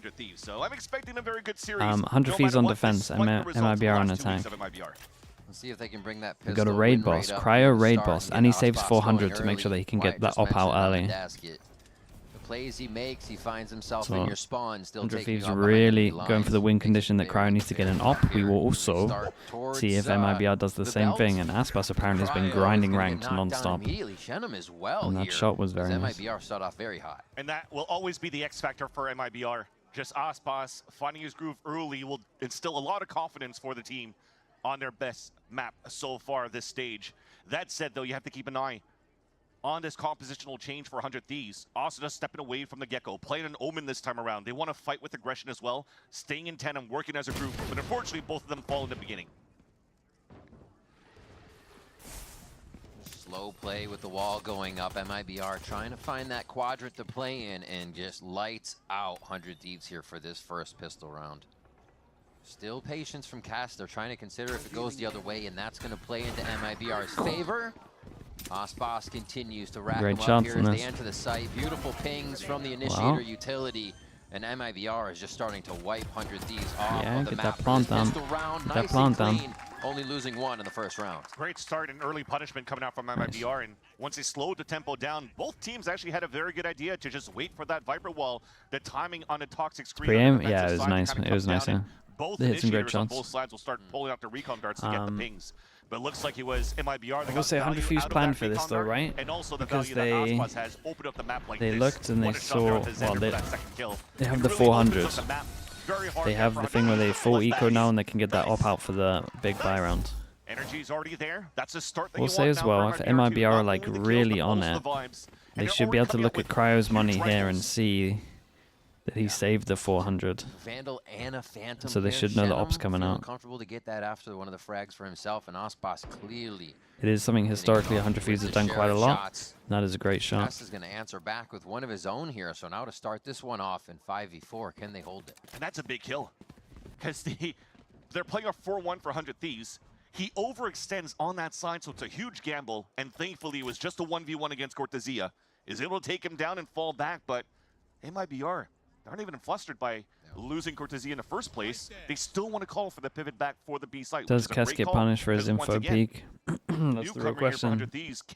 Thieves. So I'm expecting a very good series. 100 Thieves on defense, MIBR on attack. Let's see if they can bring that We got a raid boss, Cryo raid boss, and he saves 400 to make sure that he can get that op out early. The plays he makes, he finds himself in your spawn, still 100 taking Thieves you really going for the win condition that Cryo needs to get an op. We will also see if MIBR does the same thing, and Icebox apparently has been grinding ranked non-stop. And that shot was very nice. MIBR start off very hot. And that will always be the X factor for MIBR. Just Icebox finding his groove early will instill a lot of confidence for the team on their best map so far this stage. That said, though, you have to keep an eye on this compositional change for 100 Thieves. Also just stepping away from the get-go, playing an Omen this time around. They want to fight with aggression as well, staying in tandem, working as a group, but unfortunately both of them fall in the beginning. Slow play with the wall going up. MIBR trying to find that quadrant to play in and just lights out 100 Thieves here for this first pistol round. Still patience from Cass. They're trying to consider if it goes the other way, and that's going to play into MIBR's favor. Icebox continues to rack them up here as they enter the site. Beautiful pings from the initiator utility, and MIBR is just starting to wipe 100 Thieves off of the get map. that plant down. Get that plant down. Only losing one in the first round. Great start and early punishment coming out from MIBR, and once they slowed the tempo down, both teams actually had a very good idea to just wait for that Viper wall. The timing on the toxic screen. Yeah, it was nice. It was nice. Yeah. Both They hit some great initiators on shots. both sides will start pulling out the recon darts to get the pings. But it looks like it was MIBR. I will say 100 Thieves planned for this though, right? And also the because value that has opened up the map like they this. looked and they saw, well, they have the Really 400. Very hard They have the thing where they full eco now and they can get that op out for the big buy round. Energy's already there. That's a start that We'll say as well, if MIBR are like really on it, they should be able to look at Cryo's money here and see that he saved the 400. Vandal and a Phantom. So they should know the op's coming out. Comfortable to get that after one of the frags for himself, and Icebox clearly. It is something historically 100 Thieves have done quite a lot. That is a great shot. Cass is going to answer back with one of his own here. So now to start this one off in 5v4, can they hold it? And that's a big kill, because they're playing a 4-1 for 100 Thieves. He overextends on that side, so it's a huge gamble. And thankfully, it was just a 1v1 against Cortezia. Is able to take him down and fall back, but MIBR aren't even flustered by losing Cortezia in the first place. They still want to call for the pivot back for the B site. Does Cass get punished for his info peak? That's the real question.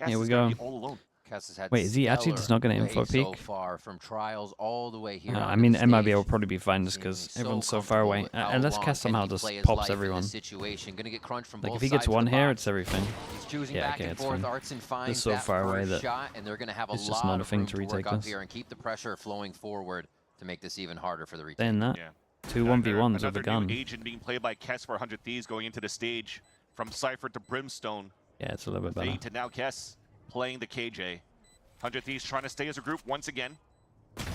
Here we go. Wait, is he actually just not going to info peek? So far from trials all the way here. I mean, MIBR will probably be fine just because everyone's so far away. Unless Cass somehow just pops everyone. Like if he gets one here, it's everything. Yeah, okay, it's fine. They're so far away that it's just not a thing to retake this. And keep the pressure flowing forward to make this even harder for the retake. Then that. 2 1v1s with a gun. Agent being played by Kess for 100 Thieves going into the stage from Cypher to Brimstone. Yeah, it's a little bit better. Fade to now Kess playing the KJ. 100 Thieves trying to stay as a group once again.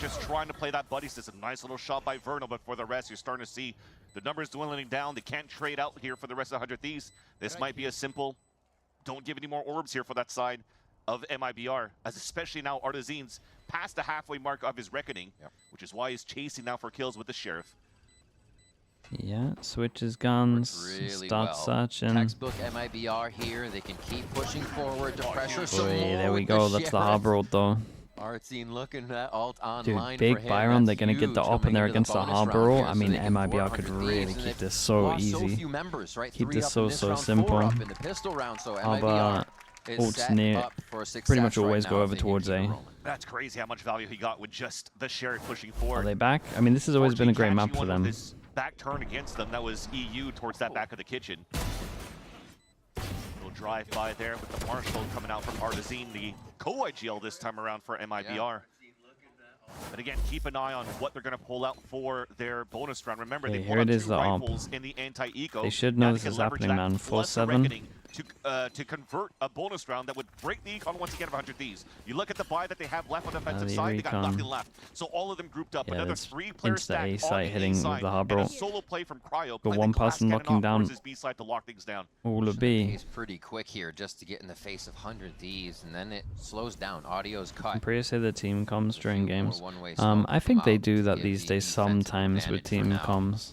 Just trying to play that buddy system. Nice little shot by Vernal, but for the rest, you're starting to see the numbers dwindling down. They can't trade out here for the rest of 100 Thieves. This might be a simple, don't give any more orbs here for that side of MIBR, as especially now Artisan's past the halfway mark of his reckoning, which is why he's chasing now for kills with the Sheriff. Yeah, switches guns, starts searching. Textbook MIBR here. They can keep pushing forward to pressure some more. There we go. That's the hard road though. Artsine looking at alt Dude, online. big Byron, they're going to get the op and they're against the harbor roll. I mean, MIBR could really keep this so easy. Keep this so simple. Harbor ults near, pretty much always go over towards A. That's crazy how much value he got with just the Sheriff pushing forward. Are they back? I mean, this has always been a great map for them. This back turn against them, that was EU towards that back of the kitchen. Little drive by there with the Marshal coming out from Artisan, the co-IGL this time around for MIBR. But again, keep an eye on what they're going to pull out for their bonus round. Remember, they pulled out 2 rifles in the anti-eco. They should know this is happening, man. 4-7. To convert a bonus round that would break the econ once again of 100 Thieves. You look at the buy that they have left on the defensive side, they got nothing left. So all of them grouped up. Another 3-player stack A on site hitting with the harbor. a solo play from Cryo. Got one person knocking down B side to lock things down. all of B. He's pretty quick here just to get in the face of 100 Thieves, and then it slows down. Audio's cut. I'm pretty sure the team comms during games. I think they do that these days sometimes with team comms.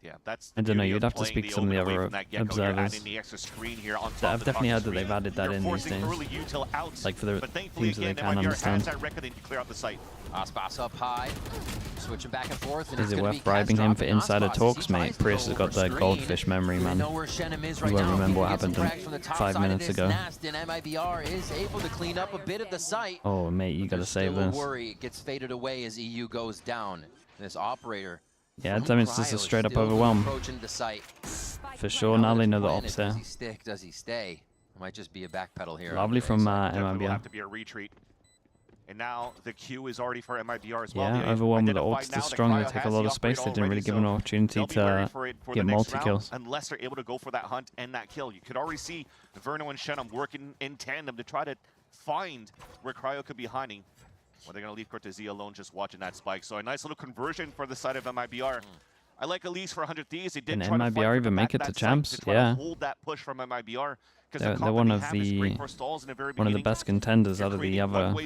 Yeah, that's I don't know, you'd have to speak to some of the other observers. The extra screen here on top I've definitely heard that they've added that in these days. Like for the teams that they can understand. Icebox up high, switching back and forth. And is it worth bribing him for insider talks, mate? Prius has got the goldfish memory, man. You won't remember what happened 5 minutes ago. MIBR is able to clean up a bit of the site. Oh, mate, you gotta save this. Worry it gets faded away as EU goes down. This operator. Yeah, that means this is straight up overwhelm. For sure, now they know the ops there. Does he stick? Does he stay? It might just be a backpedal here. Lovely from MIBR. Will have to be a retreat. And now the queue is already for MIBR as well. Yeah, overwhelmed with the ults too strong. They take a lot of space. They didn't really give an opportunity to get multi-kills. Unless they're able to go for that hunt and that kill. You could already see Verno and Shenum working in tandem to try to find where Cryo could be hiding. Or they're going to leave Cortezia alone just watching that spike. So a nice little conversion for the side of MIBR. I like Elise for 100 Thieves. They did try to MIBR even make it to champs? Yeah. Hold that push from MIBR. They're one of the best contenders out of the other under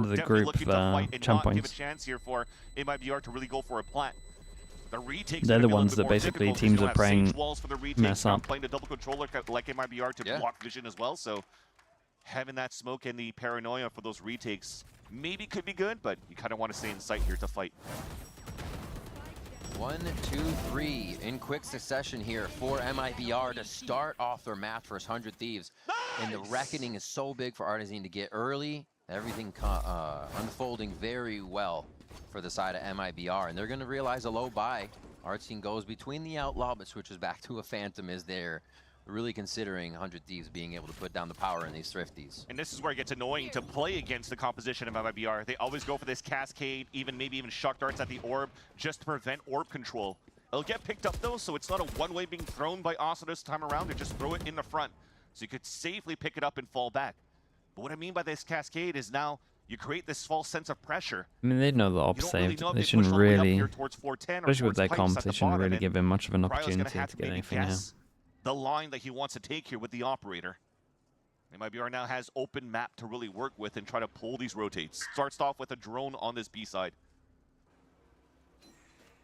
the group champ points. They're the ones that basically teams are praying mess up. Playing the double controller like MIBR to block vision as well. So having that smoke and the paranoia for those retakes maybe could be good, but you kind of want to stay in sight here to fight. 1, 2, 3 in quick succession here for MIBR to start off their match versus 100 Thieves. Nice! And the reckoning is so big for Artesian to get early. Everything unfolding very well for the side of MIBR. And they're going to realize a low buy. Artesian goes between the Outlaw, but switches back to a Phantom is there. Really considering 100 Thieves being able to put down the power in these Thrifties. And this is where it gets annoying to play against the composition of MIBR. They always go for this cascade, maybe even shock darts at the orb, just to prevent orb control. It'll get picked up though, so it's not a one-way being thrown by Asa this time around. They just throw it in the front, so you could safely pick it up and fall back. But what I mean by this cascade is now you create this false sense of pressure. I mean, they know the op saved. They shouldn't really, especially with their comps, they shouldn't really give him much of an opportunity to get anything here. The line that he wants to take here with the operator. MIBR now has open map to really work with and try to pull these rotates. Starts off with a drone on this B side.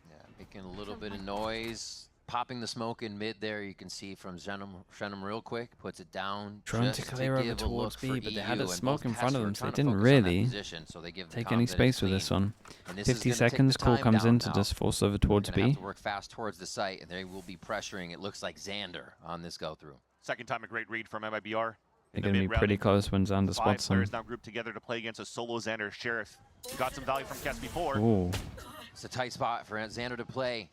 Yeah, making a little bit of noise. Popping the smoke in mid there, you can see from Shenum real quick, puts it down. Trying to clear over towards B, but they had a smoke in front of them, so they didn't really take any space with this one. 50 seconds, call comes in to just force over towards B. Have to work fast towards the site, and they will be pressuring, it looks like Xander on this go-through. Second time a great read from MIBR. They're going to be pretty close when Xander spots them. 5 players now grouped together to play against a solo Xander. Sheriff got some value from Kess before. Ooh. It's a tight spot for Xander to play.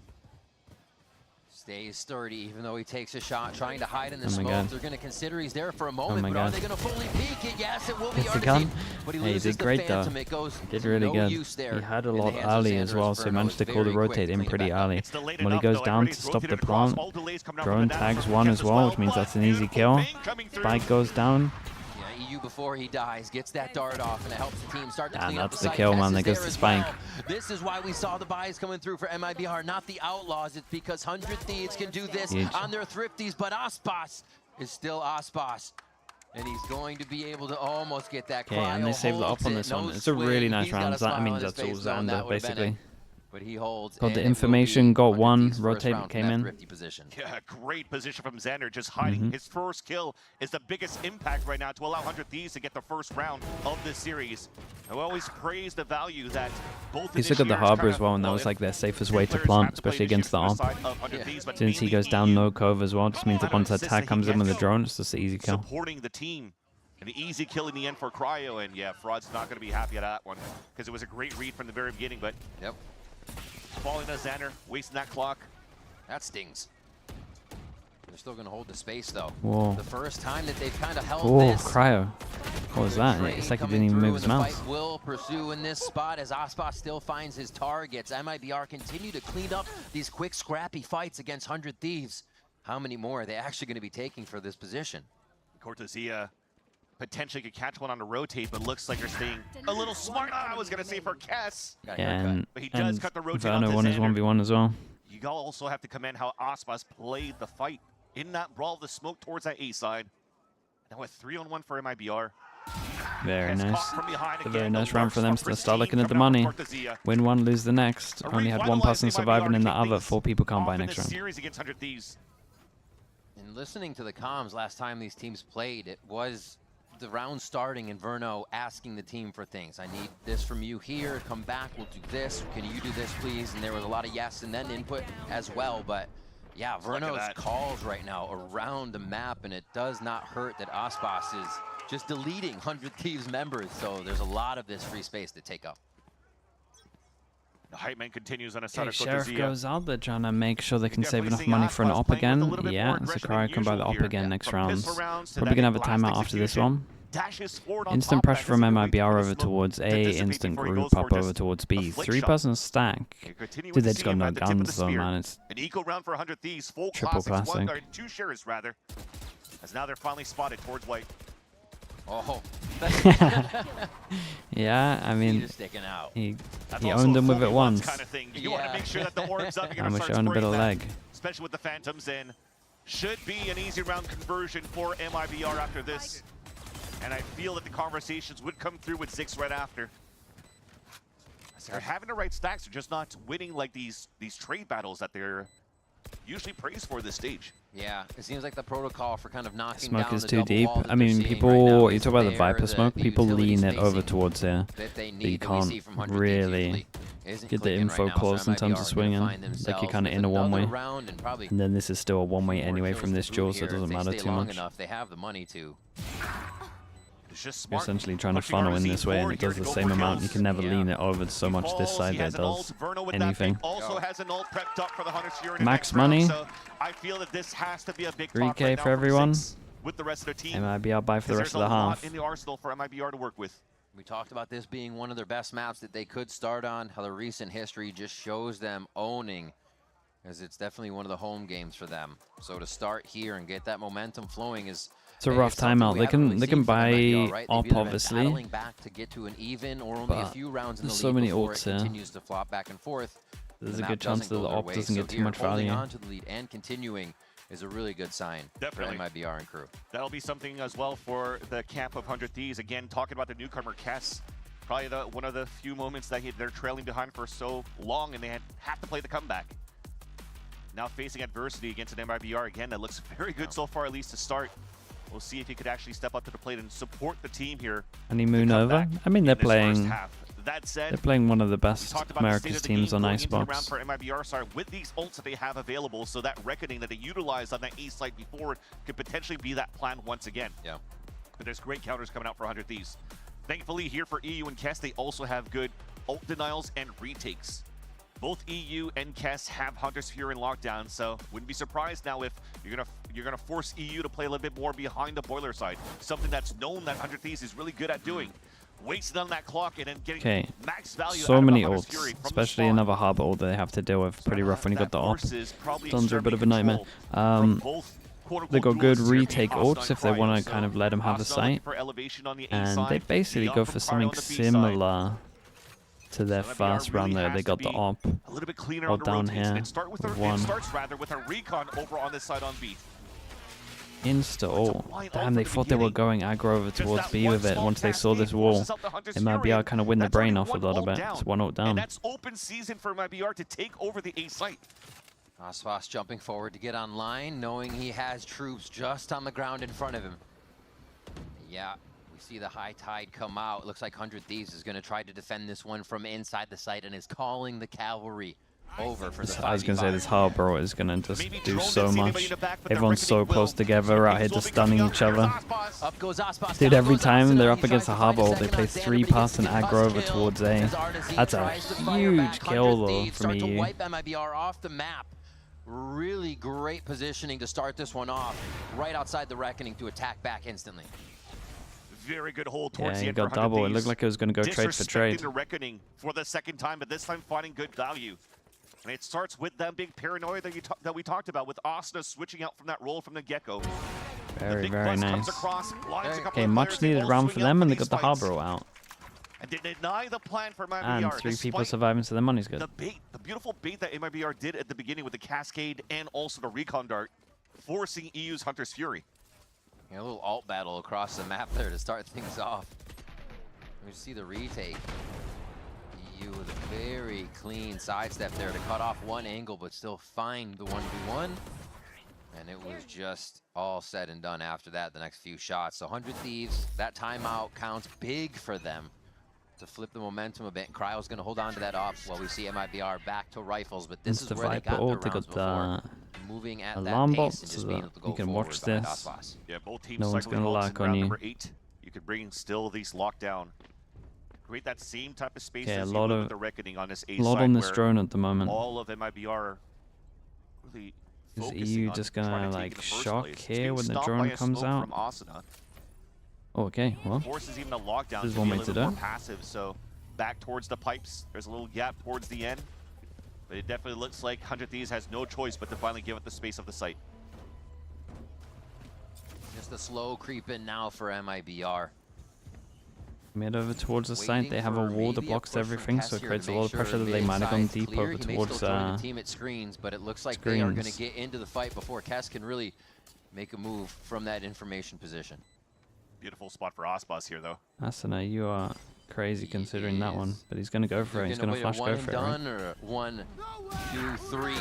Stays sturdy, even though he takes a shot, trying to hide in the smoke. They're going to consider he's there for a moment, but are they going to fully peek it? Yes, it will be Artesian. But he did great though. He did really good. He had a lot early as well, so he managed to call the rotate in pretty early. When he goes down to stop the plant, drone tags one as well, which means that's an easy kill. Spike goes down. EU before he dies gets that dart off, and it helps the team start to clean up the site. That's the kill, man. There goes the spike. This is why we saw the buys coming through for MIBR, not the Outlaws. It's because 100 Thieves can do this on their Thrifties, but Icebox is still Icebox. And he's going to be able to almost get that cryo. Okay, and they saved the up on this one. It's a really nice round. I mean, that's all Xander, basically. But he holds. Got the information, got one, rotate came in. Yeah, great position from Xander, just hiding. His first kill is the biggest impact right now to allow 100 Thieves to get the first round of this series. I always praise the value that both he took at the harbor as well, and that was like their safest way to plant, especially against the ARP. Since he goes down no cove as well, just means that once that tag comes in with the drone, it's just an easy kill. Supporting the team. An easy kill in the end for Cryo, and yeah, Fraud's not going to be happy at that one, because it was a great read from the very beginning, but falling to Xander, wasting that clock. That stings. They're still going to hold the space, though. Whoa. The first time that they've kind of held this. Cryo. What was that? It's like he didn't even move his mouse. Will pursue in this spot as Icebox still finds his targets. MIBR continue to clean up these quick, scrappy fights against 100 Thieves. How many more are they actually going to be taking for this position? Cortezia potentially could catch one on the rotate, but looks like they're staying a little smart. I was going to say for Kess. Yeah, but he does cut the rotate. Verno won his 1v1 as well. You also have to commend how Aspas played the fight in that brawl of the smoke towards that A side. Now with 3-on-1 for MIBR. Very Has nice. caught from behind It's a again. very nice The round for them, large so they spot start looking at the coming money. out from Cortezia. Win one, lose the next. Only had one person surviving in the other. 4 people can't buy Off in next this round. series against 100 Thieves. And listening to the comms last time these teams played, it was the round starting and Verno asking the team for things. I need this from you here. Come back. We'll do this. Can you do this, please? And there was a lot of yes and then input as well. But yeah, Verno's calls right now around the map, and it does not hurt that Icebox is just deleting 100 Thieves members. So there's a lot of this free space to take up. The hype man continues on a side of Sheriff Cortezia. goes out. They're trying to make sure they can save enough money for an op again. Yeah, and Sakurai can buy the op again next round. Probably gonna have a timeout after this one. Instant pressure from MIBR over towards A, instant group up over towards B. 3-person stack. Dude, they just got no guns though, man. It's an eco round for 100 Thieves, full triple classic. 2 shares rather. As now they're finally spotted towards white. Oh. Yeah, I mean, sticking out. he owned them with it once. Kind of thing. You want to make sure that the orb's up. I'm showing a bit of leg. Especially with the Phantoms in. Should be an easy round conversion for MIBR after this. And I feel that the conversations would come through with Zix right after. They're having the right stacks, they're just not winning like these trade battles that they're usually praised for this stage. Yeah, it seems like the protocol for kind of knocking Smoke down is the too double deep. wall that I mean, they're seeing people, right now you is talk about the there, Viper smoke, the people utility lean it over spacing towards there. that they You need that we see can't from 100 really isn't get the clicking info right now, close so in terms MIBR of are swinging. gonna find Like you're themselves kind of with in a one-way. another round and probably And then this is still a one-way more anyway kills from to this boot duel, so here. it doesn't If they matter stay too long much. enough, they have the money to. It's just You're smart. essentially trying to Pushing funnel in RZ this way, and forward it here does to the go same for amount. You kills. can never Yeah. lean it over so much this Falls, side he that has it an does ult. Verno with that anything. pick also has an ult prepped up for the Hunters here in the Max next round, money. so I feel that this has to be a big 3K pop right now for from everyone. Zix with the rest of their team. MIBR buy for the rest of the There's a lot half. in the arsenal for MIBR to work with. We talked about this being one of their best maps that they could start on. How the recent history just shows them owning, as it's definitely one of the home games for them. So to start here and get that momentum flowing is. It's a rough timeout. They can buy op obviously. Battling back to get to an even or only a few rounds in the there's lead so many before ults it here. continues to flop back and forth. There's The a map good chance doesn't that go the their op way, doesn't so get too here, much holding value. on to the lead and continuing is a really good sign Definitely. for MIBR and crew. That'll be something as well for the camp of 100 Thieves. Again, talking about the newcomer Kess. Probably one of the few moments that they're trailing behind for so long, and they have to play the comeback. Now facing adversity against an MIBR again, that looks very good so far, at least to start. We'll see if he could actually step up to the plate and support the team here. Honeymoon over. I mean, they're playing. That said, They're playing one of the best America's the teams on going into the round Icebox. for MIBR, sorry, with these ults that they have available, so that reckoning that they utilized on that A site before could potentially be that plan once again. Yeah. But there's great counters coming out for 100 Thieves. Thankfully, here for EU and Kess, they also have good ult denials and retakes. Both EU and Kess have Hunter's Fury in lockdown, so wouldn't be surprised now if you're gonna force EU to play a little bit more behind the boiler side. Something that's known that 100 Thieves is really good at doing. Wasting on that clock and then getting max value so out many of Hunter's Fury ults, from especially another harbor ult that they have to deal with. Pretty rough when you got the op. Stuns are a bit of a nightmare. They got good retake ults if they want to kind of let them have the site, and they basically go for something similar to their first round there. They got the op down here with one. Starts rather with a recon over on this side on B. Insta ult. Damn, they thought they were going aggro over towards B with it. Once they saw this wall, MIBR kind of win the brain off a little bit. It's one ult down. And that's open season for MIBR to take over the A site. Icebox jumping forward to get online, knowing he has troops just on the ground in front of him. Yeah, we see the high tide come out. It looks like 100 Thieves is going to try to defend this one from inside the site and is calling the cavalry over for the 5v5. I was going to say this harbor is going to just do so much. Everyone's so close together out here just stunning each other. Up goes Icebox. Dude, every time they're up against a harbor ult, they play 3-person aggro over towards A. That's a huge kill though from EU. EU. Wipe MIBR off the map. Really great positioning to start this one off, right outside the reckoning to attack back instantly. Very good hold towards the Yeah, end he got for double. 100 It looked like it was going to go trade for trade. The reckoning for the second time, but this time finding good value. And it starts with them being paranoid that we talked about, with Asna switching out from that role from the get-go. Very, very nice. Okay, much needed round for them, and they got the harbor ult out. And they deny the plan for MIBR. And 3 people surviving, so their money's good. The beautiful bait that MIBR did at the beginning with the Cascade and also the Recon Dart, forcing EU's Hunter's Fury. Yeah, a little alt battle across the map there to start things off. We see the retake. EU with a very clean sidestep there to cut off one angle, but still find the 1v1. And it was just all said and done after that, the next few shots. So 100 Thieves, that timeout counts big for them to flip the momentum a bit. Cryo's going to hold on to that op while we see MIBR back to rifles, but this is where they got their rounds before. Moving at that pace and just being able to go can watch this. Yeah, both teams No one's cycling gonna ults lock in on round you. number 8. You could bring still these lockdown. Create that same type of space Yeah, as a you lot would of with the reckoning on this A lot side, on this where drone at the moment. all of MIBR really Is focusing EU on just trying gonna to take like in the first shock place. It's here being when the stopped drone by a comes smoke out? from Asuna. Oh, okay, well, Forces even a lockdown This is to one be a way to little bit more do. passive. So back towards the pipes. There's a little gap towards the end, but it definitely looks like 100 Thieves has no choice but to finally give it the space of the site. Just a slow creep in now for MIBR. mid over towards the site. They have a wall that blocks everything, so it creates a lot of pressure that they mid might have gone side's deep clear. over He may towards still join the team at screens, but it looks like they are going to get into the fight before Kess can really make a move from that information position. Beautiful spot for Icebox here, though. Asuna, you are crazy considering that one, but he's going to go for it. He's going to flash go for it, right? Or 1, 2, 3.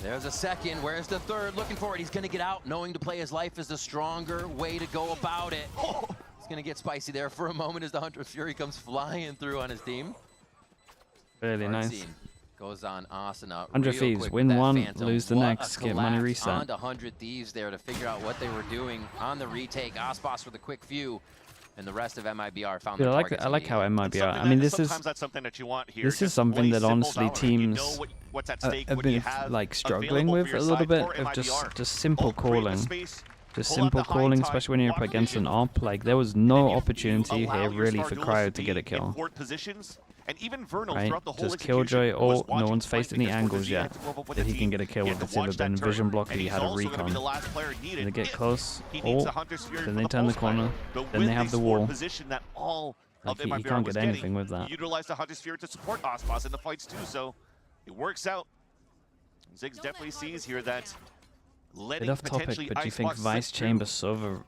There's a second. Where's the third? Looking for it. He's going to get out, knowing to play his life is the stronger way to go about it. It's going to get spicy there for a moment as the Hunter Fury comes flying through on his team. Really nice. Goes on Asuna. 100 Thieves, win one, lose the next, get money reset. On to 100 Thieves there to figure out what they were doing on the retake. Icebox with a quick few, and the rest of MIBR found the targets. I like how MIBR. I mean, this is sometimes that's something that you want here. This is something that honestly teams what's at stake, have been like struggling with a little bit of just simple calling. Just simple calling, especially when you're up against an op. Like, there was no opportunity here really for Cryo to get a kill. And even Vernal, right? throughout the whole just Killjoy, or no one's faced any angles yet that he can get a kill with. It's either been vision block or he had a recon. And they get close, or then they turn the corner, then they have the wall. Like, he can't get anything with that. Utilize the Hunter Sphere to support Icebox in the fights too, so it works out. Ziggs definitely sees here that bit off topic, but do you think Vice Chamber Sova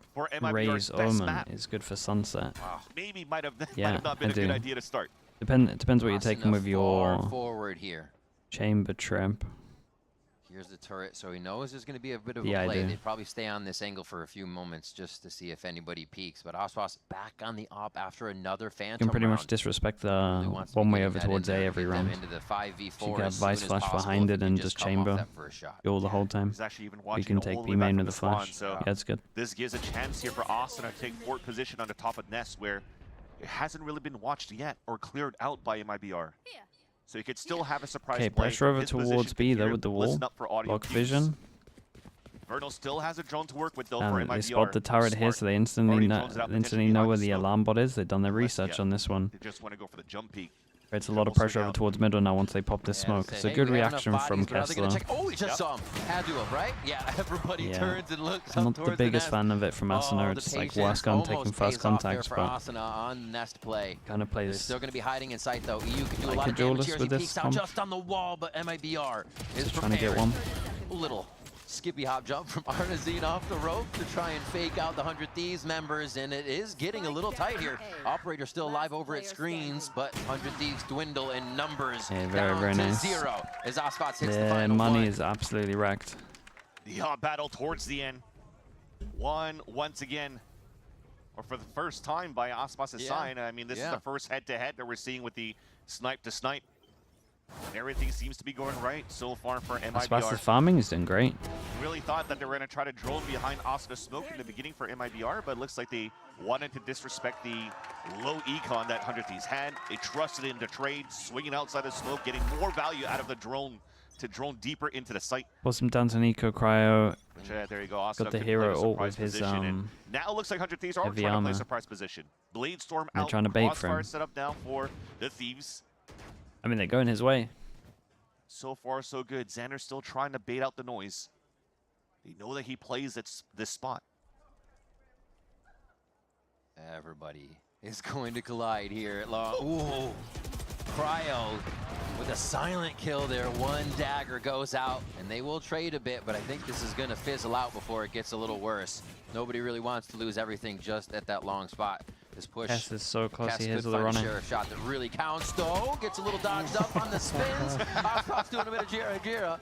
Ray's Omen is good for Sunset? Maybe might have not been I a good idea to start. It depends what you're taking with your forward here. chamber trap. Here's the turret, so he knows there's going to be a bit of a play. They'd probably stay on this angle for a few moments just to see if anybody peeks. But Oswas back on the op after another Phantom. You can pretty much disrespect the one way over towards A every round. So you got Vice flash behind it and just chamber all the whole time. You can take B main with the flash. Yeah, it's good. This gives a chance here for Austin to take fort position on the top of Nest, where it hasn't really been watched yet or cleared out by MIBR. So you could still have a surprise play. Okay, pressure over towards B though with the wall. Block vision. Vernal still has a drone to work with though for MIBR. They spot the turret here, so they instantly know where the alarm bot is. They've done their research on this one. They just want to go for the jump peek. It's a lot of pressure over towards middle now once they pop this smoke. It's a good reaction from Kessler. Oh, he just saw him. Had to have, right? Yeah, everybody turns and looks I'm not the biggest fan of it from Asuna. It's like worst gun taking first contacts, but on Nest play. Kind of plays. Still going to be hiding in sight though. EU can do a lot of damage here as he peeks out just on the wall, but MIBR is trying to get one. Little skippy hop jump from Arnazine off the rope to try and fake out the 100 Thieves members, and it is getting a little tight here. Operator still alive over at screens, but 100 Thieves dwindle in numbers very nice. 0 as Ospots hits the final money is absolutely wrecked. The hot battle towards the end. Once again, or for the first time by Ospots' side. I mean, this is the first head-to-head that we're seeing with the snipe-to-snipe. Everything seems to be going right so far for MIBR. Ospots' farming is doing great. Really thought that they were going to try to drone behind Asuna smoke in the beginning for MIBR, but it looks like they wanted to disrespect the low econ that 100 Thieves had. They trusted in the trade, swinging outside the smoke, getting more value out of the drone to drone deeper into the site. Put some down to Nico Cryo. There you go. Asuna got the hero ult with his now it looks like 100 Thieves are trying to play surprise position. Blade Storm out. Trying to bait for him. Set up now for the Thieves. I mean, they're going his way. So far, so good. Xander's still trying to bait out the noise. They know that he plays this spot. Everybody is going to collide here at long. Ooh, Cryo with a silent kill there. One dagger goes out, and they will trade a bit, but I think this is going to fizzle out before it gets a little worse. Nobody really wants to lose everything just at that long spot. This push. Kess is so close. Kess He could has the find a running. sheriff shot that really counts, though. Gets a little dodged up on the spins. Icebox doing a bit of Jira.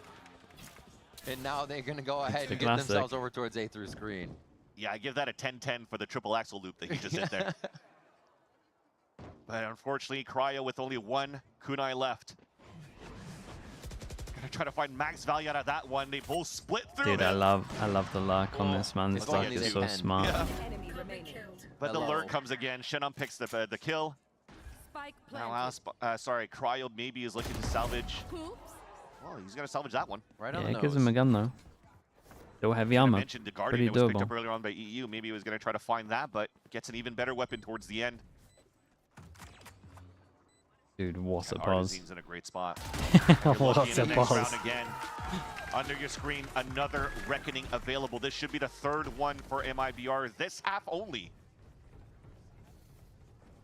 And now they're going to go ahead and get themselves over towards A through screen. Yeah, I give that a 10-10 for the triple axle loop that he just did there. But unfortunately, Cryo with only one kunai left. Gonna try to find max value out of that one. They both split through. Dude, I love the lurk on this, man. This lurk is so smart. Yeah. But the lurk comes again. Shannon picks the kill. Now, sorry, Cryo maybe is looking to salvage. Well, he's gonna salvage that one. Right on the Yeah, nose. it gives him a gun though. Still heavy armor. I mentioned the Guardian Pretty that was picked doable. up earlier on by EU. Maybe he was gonna try to find that, but gets an even better weapon towards the end. Dude, what a pause. Artisan's in a great spot. What a pause. Round again. Under your screen, another Reckoning available. This should be the third one for MIBR this half only.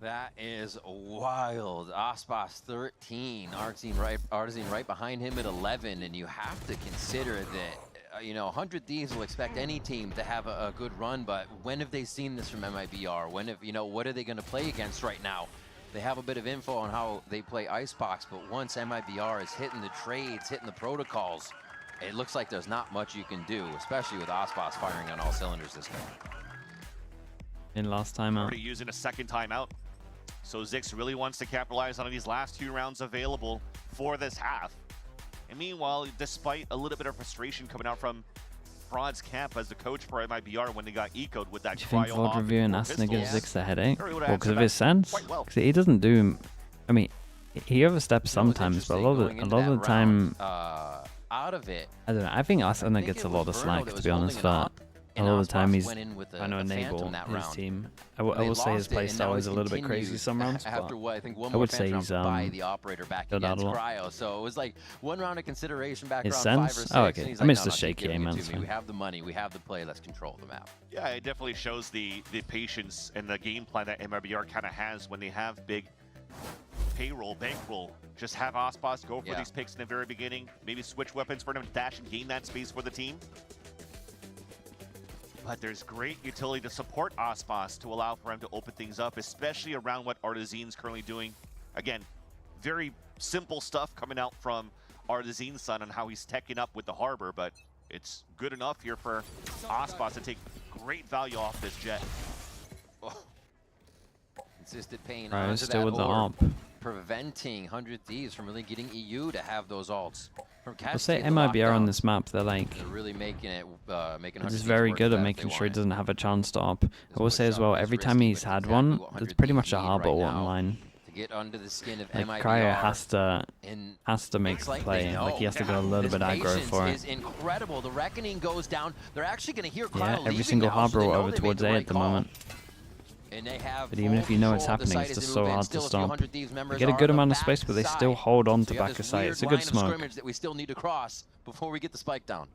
That is wild. Icebox 13, Artisan right behind him at 11, and you have to consider that, you know, 100 Thieves will expect any team to have a good run, but when have they seen this from MIBR? When have, you know, what are they going to play against right now? They have a bit of info on how they play Icebox, but once MIBR is hitting the trades, hitting the protocols, it looks like there's not much you can do, especially with Icebox firing on all cylinders this game. In last time out. Already using a second timeout. So Zix really wants to capitalize on these last 2 rounds available for this half. And meanwhile, despite a little bit of frustration coming out from Fraud's camp as the coach for MIBR when they got eco'd with that Do you think Cryo Vod off Review and four Asuna gives pistols. Zix the headache? Very well Well, because answered of his that sense? quite well. 'Cause he doesn't do... I mean, he oversteps sometimes, but a lot of the time... out of it, I don't know. I think Asuna gets a lot of slack, to be honest, for a lot of the time he's trying to enable his team. I will say his playstyle is a little bit crazy some rounds, but after what I think one I more would say advance he's round by the operator back good out against a lot. Cryo. So it was like one round of consideration back His around 5 or sense? 6. Oh, and okay. he's I like, missed no, the keep shaky giving aim, it to that's me. We fine. have the money, we have the play, let's control the map. Yeah, it definitely shows the patience and the game plan that MIBR kind of has when they have big payroll, bankroll. Just have Icebox go for these picks in the very beginning. Maybe switch weapons for them to dash and gain that space for the team. But there's great utility to support Icebox to allow for him to open things up, especially around what Artisan's currently doing. Again, very simple stuff coming out from Artisan's son on how he's teching up with the harbor, but it's good enough here for Icebox to take great value off this jet. Oh. Consistent pain Right, onto still that with the orb, AWP. preventing 100 Thieves from really getting EU to have those ults. I'll say MIBR on this map, they're like... They're really making it, making He's very good at making sure he doesn't have a chance to op. I will say as well, every time he's had one, there's pretty much a harbor ult in line. To get under the skin of Like MIBR, Cryo has to make looks the like play. they know. Like he has to go a little His bit aggro patience for is it. incredible. The Reckoning goes down. They're actually going to hear Cryo Yeah, every leaving single now, so harbor they ult know over they towards made A the at the right call. moment. And they have But even if you know it's control of the happening, site it's as just they so move in. hard to Still a few stop. hundred Thieves members They get a are good on the amount of space, but they still backside. hold on So to you have back this aside. weird It's a good line of smoke. scrimmage that we still need to cross before we get the spike down.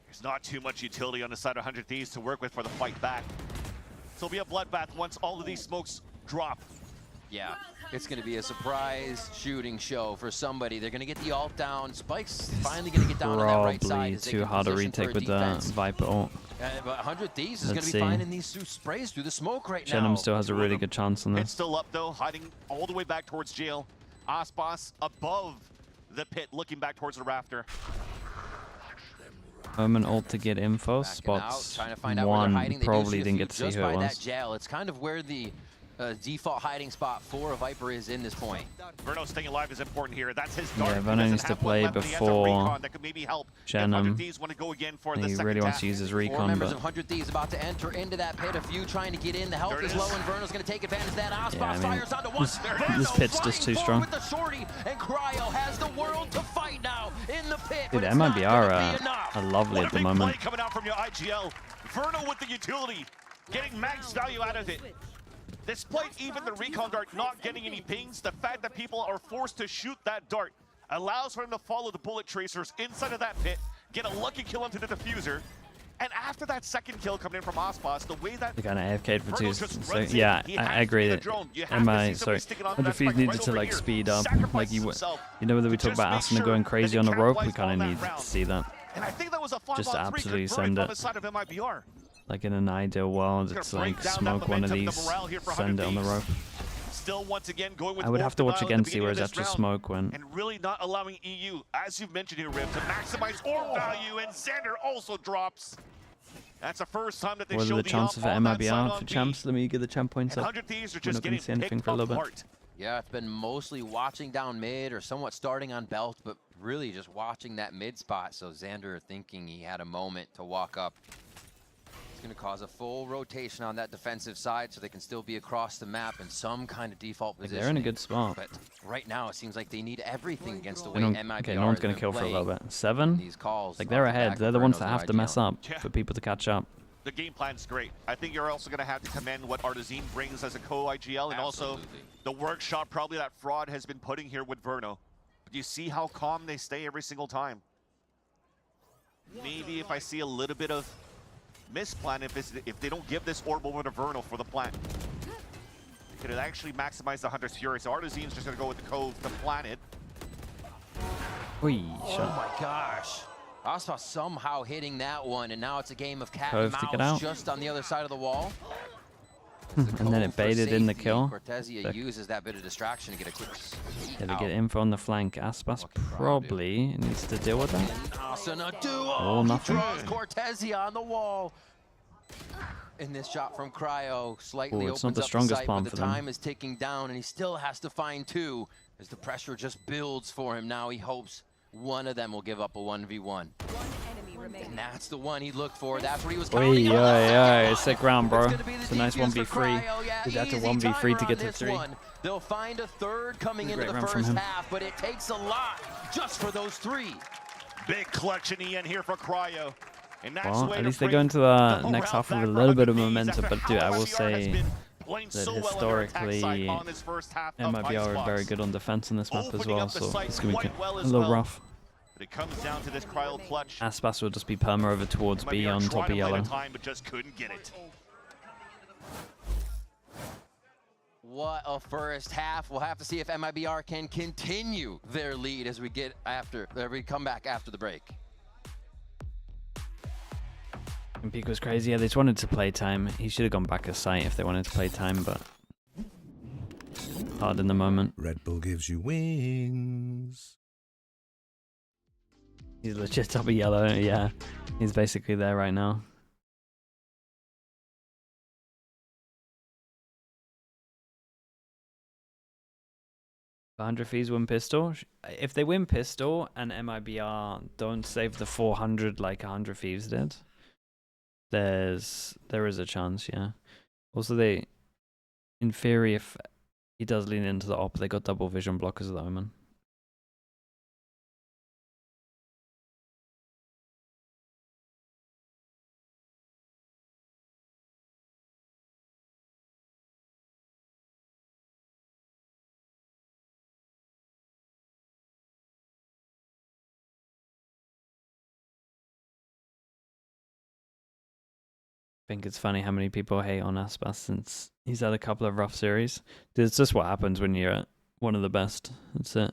There's not too much utility on the side of 100 Thieves to work with for the fight back. So it'll be a bloodbath once all of these smokes drop. Yeah, it's going to be a surprise shooting show for somebody. They're going to get the ult down. Spike's finally going to get down on that right side. Probably as they too can hard to position for retake a with the defense. Viper ult. But 100 Thieves is going Let's to be see. finding these sprays through the smoke right now. Shenum still has a really good chance on It's this. still up though, hiding all the way back towards jail. Icebox above the pit, looking back towards the rafter. Moment ult to get info. Backing Spots out, trying to find out where they're hiding. one. They do Probably see a didn't few get to see just who it by that was. jail. It's kind of where the default hiding spot for a Viper is in this point. Verno staying alive is important here. That's his dart. Yeah, He Verno doesn't needs to have one play left, but he has a before recon that could maybe help if Shenum. 100 Thieves want to go again for the He second really wants tap. to use his 4 recon, members but of 100 Thieves about to enter into that pit. A few trying to get in. The health There it is is. low, and Verno's going to take advantage of that. Icebox Yeah, I mean, fires onto one. this pit's just too strong. With the shorty, and Cryo has the world to fight now in the pit. Dude, but it's not MIBR gonna be enough. are lovely What at a the big moment. play coming out from your IGL. Verno with the utility, getting max value out of it. Despite even the recon dart not getting any pings, the fact that people are forced to shoot that dart allows for him to follow the bullet tracers inside of that pit, get a lucky kill onto the diffuser, and after that second kill coming in from Icebox, the way that They kind of AFK'd for Verno 2 just so, runs in, yeah, he I has to agree be the that drone. You have to see somebody sorry, sticking onto 100 that Thieves spike needed right to over like here. speed up. Like Sacrifices you himself know when we to talk about just make Asuna going sure crazy that on they the rope, we capitalize kind of on that need to round. see that. And I think that was a Just to 5-on-3 absolutely good send on it. the side of MIBR. Like in an ideal world, it's like smoke one of these, send it on the rope. Still, once again, going with I would have to watch denial again at to the see where his beginning of actual this smoke went. and really not allowing EU, as you've mentioned here, Rip, to maximize orb value, and Xander also drops. That's the first time that they What are showed the chances for MIBR for champs? Let me get the champ points up. 100 Thieves are We're just not going getting to see anything for a little bit. Yeah, it's been mostly watching down mid or somewhat starting on belt, but really just watching that mid spot. So Xander thinking he had a moment to walk up. It's going to cause a full rotation on that defensive side so they can still be across the map in some kind of default position. They're in a good spot. But right now it seems like they need everything against the way MIBR okay, no one's going to kill for a little bit. 7? These calls like they're ahead. They're the ones that have to mess up for people to catch up. The game plan's great. I think you're also going to have to commend what Artazine brings as a co-IGL, and also the workshop probably that Fraud has been putting here with Verno. But you see how calm they stay every single time. Maybe if I see a little bit of misplan, if they don't give this orb over to Verno for the plant, they could actually maximize the Hunter's Fury. So Artazine's just going to go with the Cove to plant it. Oh my gosh. Icebox somehow hitting that one, and now it's a game of cat and mouse just on the other side of the wall. And then it baited in the kill. Cortezia uses that bit of distraction to get a quick yeah, they get info on the flank. Aspas probably needs to deal with that. Asuna duo. Oh, nothing. Draws Cortezia on the wall. And this shot from Cryo slightly opens not the up strongest sight, palm but for the them. time is ticking down, and he still has to find 2 as the pressure just builds for him. Now he hopes one of them will give up a 1v1. And that's the one he looked for. That's what he was counting on. Yeah, sick round, bro. It's a nice 1v3. Did that to 1v3 to get to 3. They'll find a third coming into the first half, but it takes a lot just for those 3. Big clutch in the end here for Cryo. And that's well, at least they go into the next half with a little bit of momentum, but dude, I will say that historically, MIBR are very good on defense on this map as well, so it's going to be a little rough. But it comes down to this Cryo clutch. Aspas will just be perma over towards B on top of yellow. But just couldn't get it. What a first half. We'll have to see if MIBR can continue their lead as we come back after the break. And Peak was crazy. Yeah, they just wanted to play time. He should have gone back a site if they wanted to play time, but hard in the moment. Red Bull gives you wings. He's legit top of yellow, yeah. He's basically there right now. $100 win pistol. If they win pistol and MIBR don't save the 400 like 100 Thieves did, there is a chance, yeah. Also, they, in theory, if he does lean into the op, they got double vision blockers at the moment. I think it's funny how many people hate on Aspas since he's had a couple of rough series. It's just what happens when you're one of the best. That's it.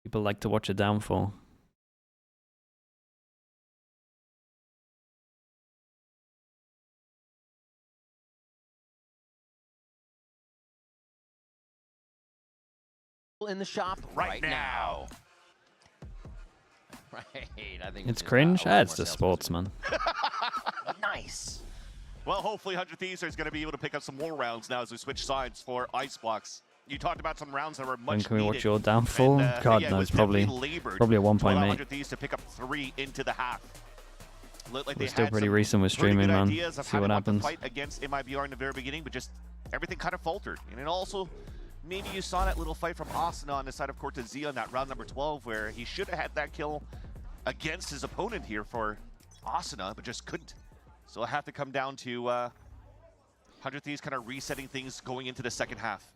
People like to watch a downfall. In the shop right now. Right, I think it's cringe. It's just sportsman. Nice. Well, hopefully 100 Thieves is going to be able to pick up some more rounds now as we switch sides for Icebox. You talked about some rounds that were much When can we needed. watch your downfall? And, God yeah, knows, probably a 1 point, mate. 100 Thieves to pick up 3 into the half. Like We're still pretty recent with streaming, man. See what happens. Fight against MIBR in the very beginning, but just everything kind of faltered. And it also, maybe you saw that little fight from Asuna on the side of Cortezia in that round number 12, where he should have had that kill against his opponent here for Asuna, but just couldn't. So it'll have to come down to 100 Thieves kind of resetting things going into the second half.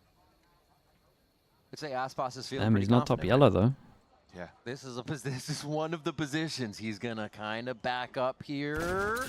I'd say Aspas is feeling pretty he's not top yellow, though. Yeah. This is one of the positions he's going to kind of back up here.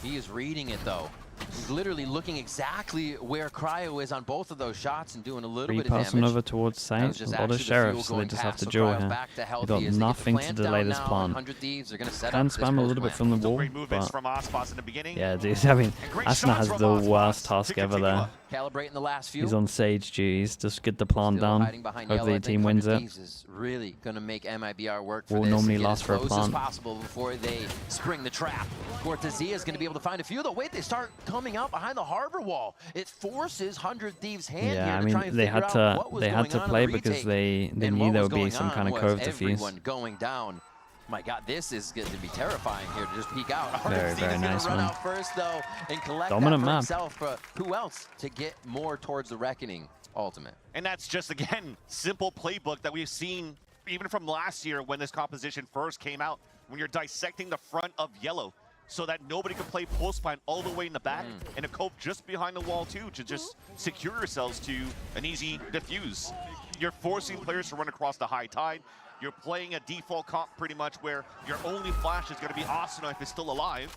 He is reading it, though. He's literally looking exactly where Cryo is on both of those shots and doing a little bit of Passing damage. over towards Saint. A lot of sheriffs, so they just have to duel here. They've got nothing to delay this plant. Can spam a little bit from the wall, but from Aspas in the beginning. yeah, dude, I mean, Asna has the worst task ever there. Calibrating the last few. He's on Sage duties. Just get the plant down. Hopefully the team wins it. Is really going to make MIBR work for Will this. normally Get last as for a close plant. as possible before they spring the trap. Cortezia is going to be able to find a few. Though, wait, they start coming out behind the harbor wall. It forces 100 Thieves' hand here Yeah, I to try mean, and they figure had out what was to going on in play the because retake. they And knew what there was would be going some on kind of was cove defuse. everyone going down. My God, this is going to be terrifying here to just peek out. Very, Steve very is gonna nice, run man. out first though and collect Dominant that for map. himself. Who else to get more towards the Reckoning ultimate? And that's just, again, simple playbook that we've seen even from last year when this composition first came out, when you're dissecting the front of yellow so that nobody can play post plant all the way in the back and a cove just behind the wall too to just secure yourselves to an easy defuse. You're forcing players to run across the high tide. You're playing a default comp pretty much where your only flash is going to be Asuna if it's still alive.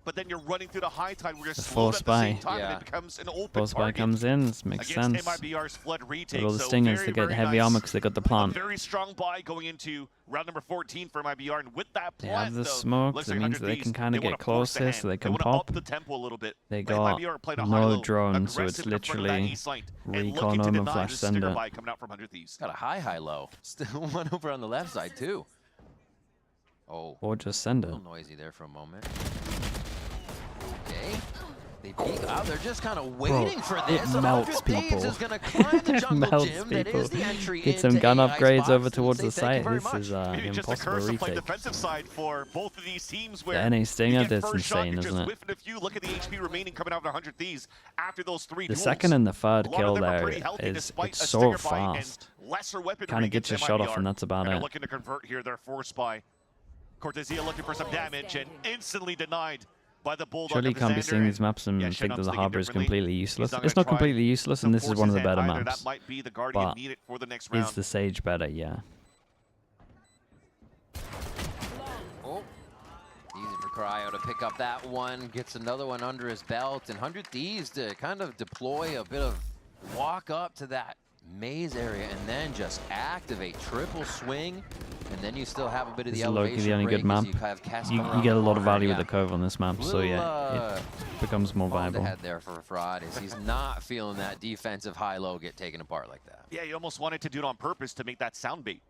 But then you're running through the high tide where you're slowed at the same time and it becomes an open Force target. Spy comes in, this makes sense. MIBR's flood retake. With all the So stingers very, to get very heavy nice. armor because they got the plant. Very strong buy going into round number 14 for MIBR, and with that They plant, have the though, smoke, looks that like means 100 they can Thieves, kind of they get wanna force close the here hand. so they can wanna pop. up the tempo a little bit. They But got MIBR played a no high-low, drone, so aggressive it's in front of that literally east lane, and recon looking to home and deny flash the stinger sender. buy coming out from 100 Thieves. Got a high low. Still one over on the left side too. Oh, Or just send a it. little noisy there for a moment. Okay. They peek out. They're just kind of waiting for it this. melts 100 Thieves people. is going to climb the It jungle melts gym. That is the people. entry Get some into gun a upgrades Icebox over and towards say the thank you site. very This much. is Maybe just a impossible curse of playing retake. defensive side for both of these teams The where NA Stinger, you get that's first shot, insane, you're just isn't it? whiffing a few. Look at the HP remaining coming out of 100 Thieves after those three The duels. second and the A third lot of kill them are there pretty healthy is despite it's a so stinger buy and fast. lesser weaponry Kind of gets your against shot off MIBR. and that's about And they're it. looking to convert here their force by Cortezia looking for some damage and instantly denied by the Bulldog. Surely you of can't be Xander, seeing and these maps and yeah, think that Shenup's the thinking harbor is differently. completely He's useless. not It's gonna not completely try useless, to and this is force one of his the better hand either. maps. That might be the Guardian But needed for the next is round. the Sage better? Yeah. Oh, easy for Cryo to pick up that one. Gets another one under his belt. And 100 Thieves to kind of deploy a bit of walk up to that maze area and then just activate triple swing. And then you still have a bit of This the is Loki, elevation the only good break as map. you have Casper You around get a the lot of corner. value Yeah. with the cove on this map, so yeah, it becomes more Bald viable. ahead there for Fraud is he's not feeling that defensive high-low get taken apart like that. Yeah, you almost wanted to do it on purpose to make that sound bait.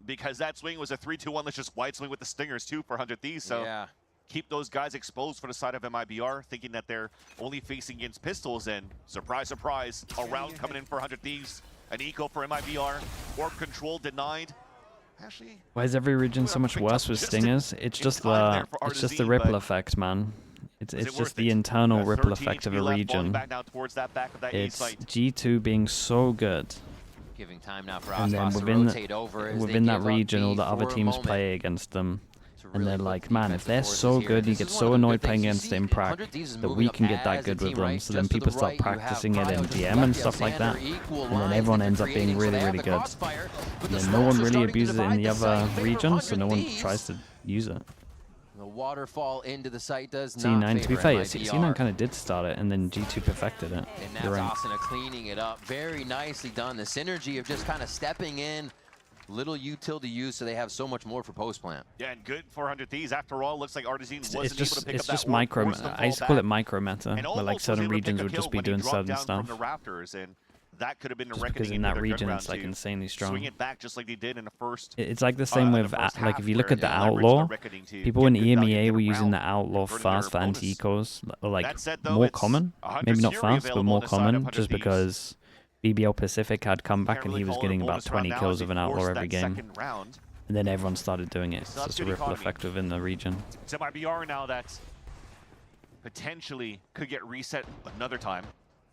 Because that swing was a 3-2-1. Let's just wide swing with the stingers too for 100 Thieves. So yeah. keep those guys exposed for the side of MIBR, thinking that they're only facing against pistols. And surprise, surprise, a round coming in for 100 Thieves. An eco for MIBR. Orb control denied. Actually, Why is every region so much worse with stingers? It's just the ripple effect, man. It's just the internal ripple effect of a region. It's G2 being so good, Giving time now for and then Icebox to within rotate over as they within that give up region, all B the other for a teams moment play against them. to And they're really like, put man, if defensive they're forces so here. good, you This get is one so of the annoyed good playing things. You against see it in prac 100 Thieves is that moving we up can get as that a good with team, them. right? So then Just to the people start right, you have practicing it in Cryo just DM and left. stuff like that. Xander equal And then lines everyone that ends they're up being creating, so really, they have really the good. crossfire, but And the then no smokes one are really starting to abuses it in divide the site other in favor of regions, so no 100 one Thieves. tries to use it. The waterfall into the site does not C9, to be favor fair, MIBR. C9 kind of did start it, and then G2 perfected it. And that's You're right. Asuna cleaning it up. Very nicely done. The synergy of just kind of stepping in, little util to use, so they have so much more for post plant. Yeah, and good for 100 Thieves. After all, looks like Artisan wasn't able to pick It's up just that orb, micro. forced them I used to fall call it back, micro meta, and where almost like was certain able to pick regions a would kill just be when he doing dropped certain down stuff. from the Raptors, and that could have been a Just reckoning because in into that their region round it's like two. insanely strong. Swing it back just like they did in the first. It's like the same in the with first like half if you look where at the they leveraged outlaw, reckoning to people get in good value EMEA in were the using the round, outlaw converting fast for their bonus. anti-ecos, like That said, though, more it's common, 100 maybe not Fury fast, but available more on the side of common, 100 just Thieves. because BBL Pacific had come back Can't and really he was call it a getting about bonus 20 round now kills as of they an outlaw forced every that game, second round. and then everyone started doing it. It's Still has just a good ripple economy. effect within the region. It's MIBR now that potentially could get reset another time.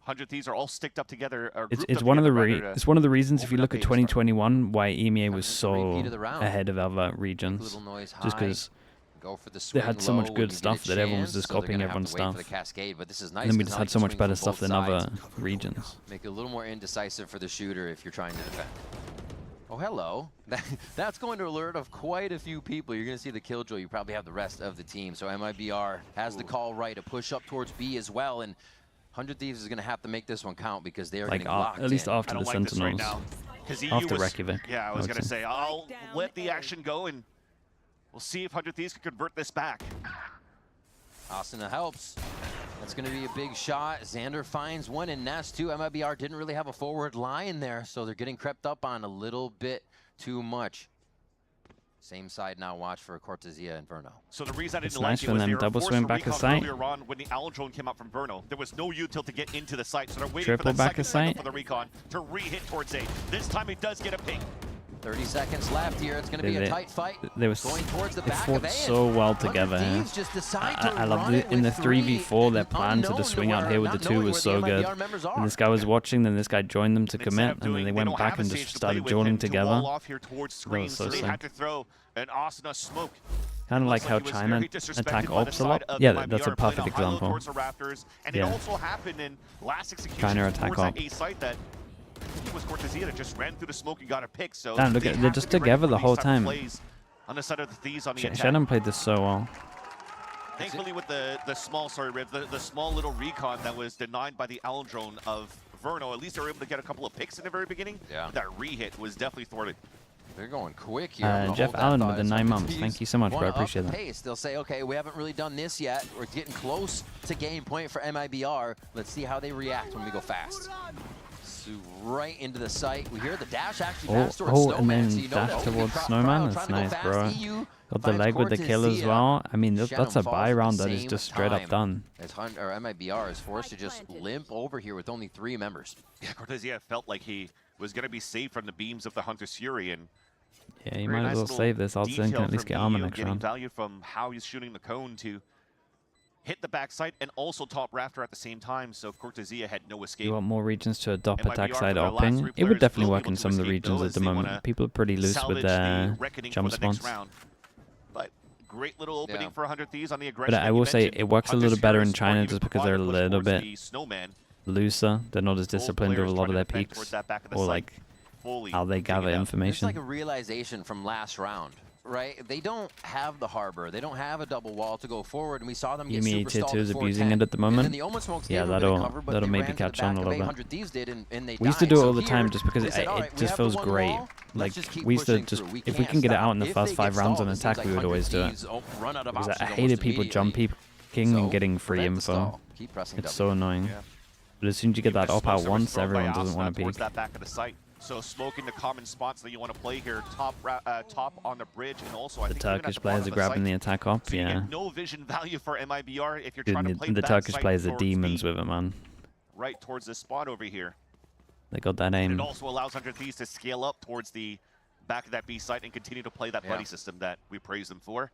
100 Thieves are all sticked up together. Or It's grouped it's up one of the together rather it's one of the reasons if you open look up at a start. 2021 why EMEA was Comes with the repeat so of the round. ahead of other Make a regions, little noise just high. because Go for the they swing had so much low good when you stuff get a that everyone was chance, just so they're copying gonna have everyone's to wait for stuff. the cascade, but this is nice And then we 'cause just now had you so can much swing better from stuff both than sides. other regions. Make it a little more indecisive for the shooter if you're trying to defend. Oh, hello. That's going to alert of quite a few people. You're going to see the Killjoy. You probably have the rest of the team. So MIBR has the call right to push up towards B as well. And 100 Thieves is going to have to make this one count because they are getting locked at least in. after the Sentinels. After was, Reykjavik. Yeah, I was going to say, I'll let the action go and we'll see if 100 Thieves can convert this back. Asuna helps. That's going to be a big shot. Xander finds one in Nest too. MIBR didn't really have a forward line there, so they're getting crept up on a little bit too much. Same side now, watch for Cortezia and Verno. So the reason I didn't nice like it was they were double forced swing to back of recon sight. earlier on when the Owl drone came out from Verno. There was no util to get into the site, so they're waiting Triple for the back second of sight. signal for the recon to re-hit towards A. This time he does get a ping. 30 seconds left here. It's going to be a tight fight. They going towards the back fought of A. so well together. I love it. In the 3v4, their plan to just swing out here with the 2 was so good. And this guy was watching, then this guy joined them to commit, and then they went back and just started joining together. That was so sick. They had to throw an Asuna smoke. Kind of like how China attack ops a lot. Yeah, that's a perfect example. And it also happened in last execution China attack towards op. that A site that it was Cortezia that just ran through the smoke and got a pick. So Damn, look at, they're just together the whole time. On the side of the Thieves on the attack. Shannon played this so well. Thankfully with the small, the small little recon that was denied by the Owl drone of Verno, at least they were able to get a couple of picks in the very beginning. Yeah. That re-hit was definitely thwarted. They're going quick here. Jeff Allen with the 9 months. Thank you so much, bro. I appreciate that. Pace. They'll say, okay, we haven't really done this yet. We're getting close to game point for MIBR. Let's see how they react when we go fast. So right into the site. We hear the dash actually pass towards Snowman. And then so you know dash towards Snowman. That's nice, bro. Got the leg with the kill as well. I mean, that's a buy round that is just straight up done. As MIBR is forced to just limp over here with only 3 members. Yeah, Cortezia felt like he was going to be saved from the beams of the Hunter's Fury, and yeah, you might as well save this. I'll think at least get armor next round. Value from how he's shooting the cone to hit the backside and also top rafter at the same time, so Cortezia had no escape. You want more regions to adopt attack side opping? It would definitely work in some of the regions at the moment. People are pretty loose with their jump spawns. But great little opening for 100 Thieves on the aggression. But I will say it works a little better in China just because they're a little bit looser. They're not as disciplined with a lot of their peaks or like how they gather information. It's like a realization from last round, right? They don't have the harbor. They don't have a double wall to go forward, and we saw them get super stalled Tier 2 is before abusing 10. it at the moment. Yeah, that'll maybe catch on a little bit. 100 Thieves did, and they we used to do it all the died. time just because it just feels great. Like, we used to just, if we can get it out in the first 5 rounds on attack, we would always do it. Because I hated people jump peeking and getting free info. It's so annoying. But as soon as you get that op out once, everyone doesn't want to peek. So smoking the common spots that you want to play here, top on the bridge, and also I the think Turkish players are grabbing the attack op. so yeah. no vision value for MIBR if you're Dude, trying to play the Turkish players are demons with it, man. Right towards this spot over here. They got that aim. And it also allows 100 Thieves to scale up towards the back of that B site and continue to play that buddy system that we praise them for.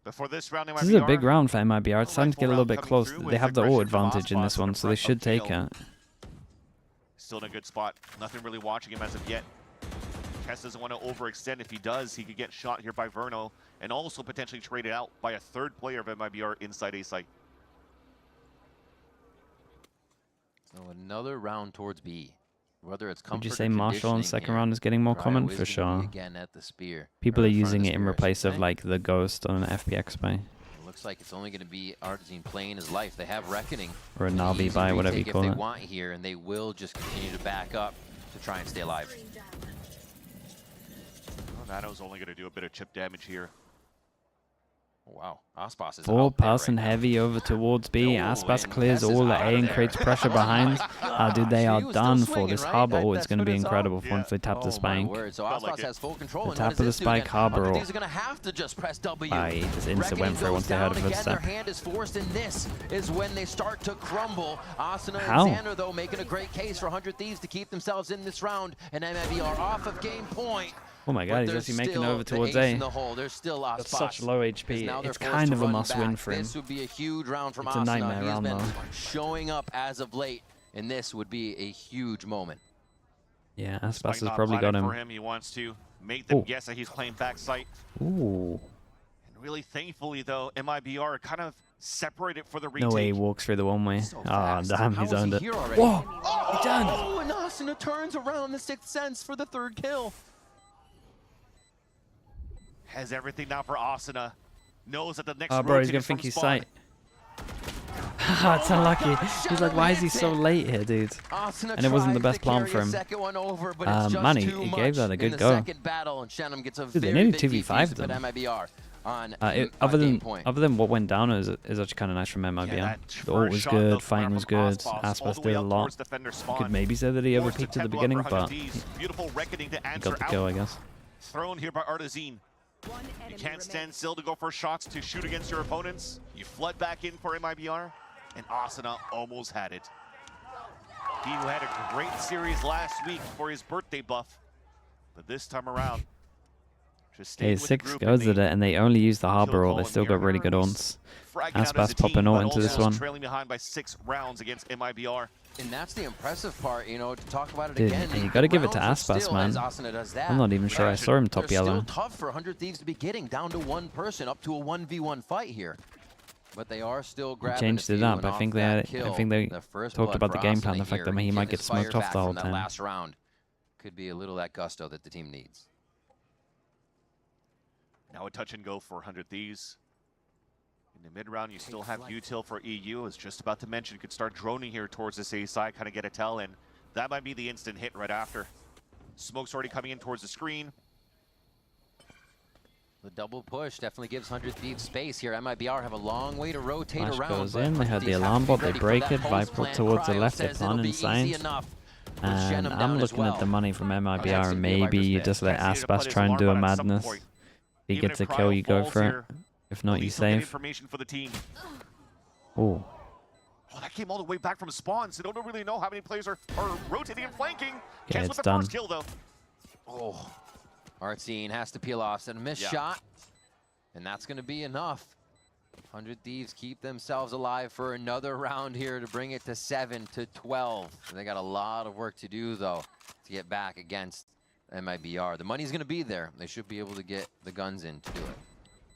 Before this round, MIBR, this is a big round for MIBR. It's starting to get a little bit close. They have the ult advantage in this one, so they should take it. Still in a good spot. Nothing really watching him as of yet. Kess doesn't want to overextend. If he does, he could get shot here by Verno and also potentially traded out by a 3rd player of MIBR inside A site. So another round towards B. Whether it's would you say Marshall in second round is getting more common? For sure. Again at the spear. People are using it in replace of like the Ghost on an FPX buy. Looks like it's only going to be Artazine playing his life. They have Reckoning. Or a Navi buy, whatever you call it. If they want here, and they will just continue to back up to try and stay alive. Well, Nano's only going to do a bit of chip damage here. Wow, Icebox is 4 passing heavy over towards B. Icebox clears all the A and creates pressure behind. Dude, they are done for. This harbor ult is going to be incredible once they tap the spike. So Icebox has full control. The tap of the spike harbor ult. He's going to have to just press W. He just insta went for it once they heard of his step. Their hand is forced, and this is when they start to crumble. Asuna and Xander, though, making a great case for 100 Thieves to keep themselves in this round, and MIBR off of game point. Oh my god, he's actually making over towards A. That's such low HP. It's kind of a must-win for him. This would be a huge round from Asuna. It's a nightmare round, though. Showing up as of late, and this would be a huge moment. Yeah, Aspas has probably got him. For him. He wants to make them guess that he's playing backside. Ooh. And really thankfully, though, MIBR kind of separated for the retake. No way he walks through the one-way. Ah, damn, he's owned it. Whoa! He done! Oh, and Asuna turns around the 6th sense for the 3rd kill. Has everything now for Asuna. Knows that the next Oh, bro, he's rotation gonna is think from he's spawn. sight. It's unlucky. He's like, why is he so late here, dude? And it wasn't the best plan for him. Man, he gave that a good go. Dude, they nearly 2v5'd them. Other than what went down is actually kind of nice from MIBR. Yeah, The ult was good, fighting was good, Icebox did a lot. You could maybe say that he overpeaked at the beginning, but he got the kill, I guess. Thrown here by Artazine. You can't stand still to go for shots to shoot against your opponents. You flood back in for MIBR, and Asuna almost had it. He had a great series last week for his birthday buff, but this time around, just staying with the 6 group goes in at it, and they only use the Harbor ult. They still got really good ults. Icebox popping ult into this one. Trailing behind by 6 rounds against MIBR. And that's the impressive part, you know, to talk about it Dude, again. and you gotta give it to Icebox, man. I'm not even sure I saw him top yellow. Still tough for 100 Thieves to be getting down to one person, up to a 1v1 fight here. But they are still grabbing. Changed it up. I think they talked about the game plan, the fact that he might get smoked off the whole time. Last round could be a little that gusto that the team needs. Now a touch and go for 100 Thieves. In the mid-round, you still have util for EU. I was just about to mention, you could start droning here towards this A side, kind of get a tell, and that might be the instant hit right after. Smoke's already coming in towards the screen. The double push definitely gives 100 Thieves space here. MIBR have a long way to rotate Flash around. goes in, they had the alarm bot, they break it, Viper towards the left, they plan inside. And I'm looking at the money from MIBR, and maybe you just let Icebox try and do a madness. If he gets a kill, you go for it. If not, you save. Information for the team. Oh. Oh, that came all the way back from spawn, so they don't really know how many players are rotating and flanking. Yeah, Kens it's with the done. first kill, though. Oh, Artsine has to peel off. And a missed shot. And that's going to be enough. 100 Thieves keep themselves alive for another round here to bring it to 7-12. They got a lot of work to do, though, to get back against MIBR. The money's going to be there. They should be able to get the guns in to do it.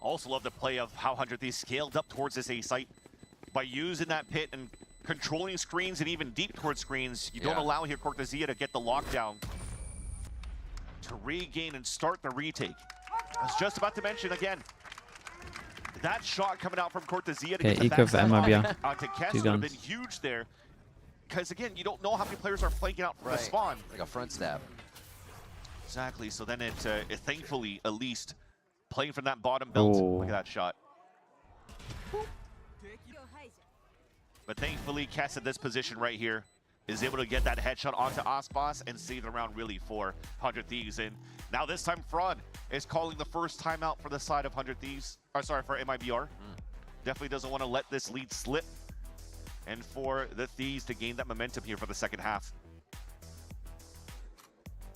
Also love the play of how 100 Thieves scaled up towards this A site. By using that pit and controlling screens and even deep towards screens, you don't allow here Cortezia to get the lockdown to regain and start the retake. I was just about to mention again, that shot coming out from Cortezia to get the eco for MIBR. onto Kess would have been huge there. Because again, you don't know how many players are flanking out from the spawn. Like a front stab. Exactly, so then it thankfully, at least, playing from that bottom belt. Look at that shot. But thankfully, Kess in this position right here is able to get that headshot onto Icebox and save the round really for 100 Thieves. And now this time, Fraud is calling the first timeout for the side of 100 Thieves. Or sorry, for MIBR. Definitely doesn't want to let this lead slip. And for the Thieves to gain that momentum here for the second half.